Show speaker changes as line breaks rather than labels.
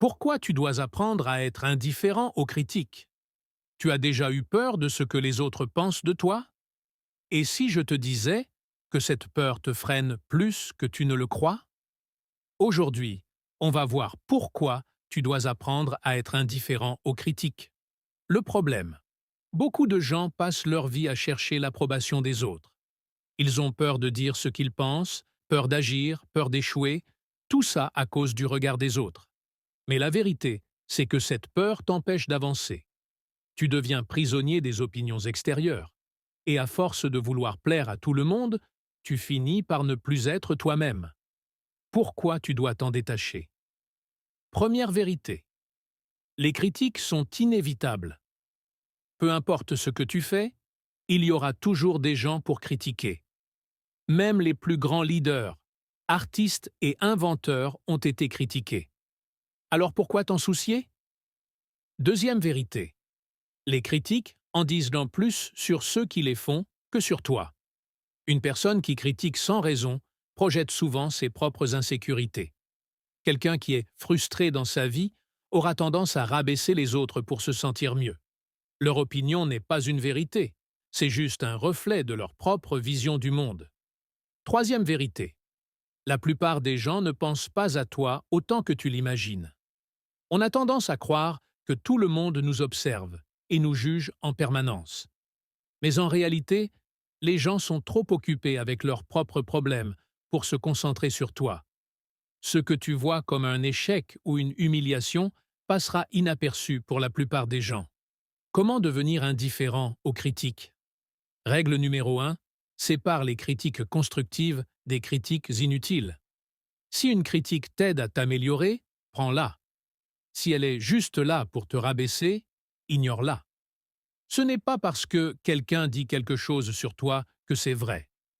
Pourquoi tu dois apprendre à être indifférent aux critiques? Tu as déjà eu peur de ce que les autres pensent de toi? Et si je te disais que cette peur te freine plus que tu ne le crois? Aujourd'hui, on va voir pourquoi tu dois apprendre à être indifférent aux critiques. Le problème: beaucoup de gens passent leur vie à chercher l'approbation des autres. Ils ont peur de dire ce qu'ils pensent, peur d'agir, peur d'échouer, tout ça à cause du regard des autres. Mais la vérité, c'est que cette peur t'empêche d'avancer. Tu deviens prisonnier des opinions extérieures. Et à force de vouloir plaire à tout le monde, tu finis par ne plus être toi-même. Pourquoi tu dois t'en détacher? Première vérité: les critiques sont inévitables. Peu importe ce que tu fais, il y aura toujours des gens pour critiquer. Même les plus grands leaders, artistes et inventeurs ont été critiqués. Alors pourquoi t'en soucier? Deuxième vérité: les critiques en disent long plus sur ceux qui les font que sur toi. Une personne qui critique sans raison projette souvent ses propres insécurités. Quelqu'un qui est frustré dans sa vie aura tendance à rabaisser les autres pour se sentir mieux. Leur opinion n'est pas une vérité, c'est juste un reflet de leur propre vision du monde. Troisième vérité: la plupart des gens ne pensent pas à toi autant que tu l'imagines. On a tendance à croire que tout le monde nous observe et nous juge en permanence. Mais en réalité, les gens sont trop occupés avec leurs propres problèmes pour se concentrer sur toi. Ce que tu vois comme un échec ou une humiliation passera inaperçu pour la plupart des gens. Comment devenir indifférent aux critiques? Règle numéro 1: sépare les critiques constructives des critiques inutiles. Si une critique t'aide à t'améliorer, prends-la. Si elle est juste là pour te rabaisser, ignore-la. Ce n'est pas parce que quelqu'un dit quelque chose sur toi que c'est vrai.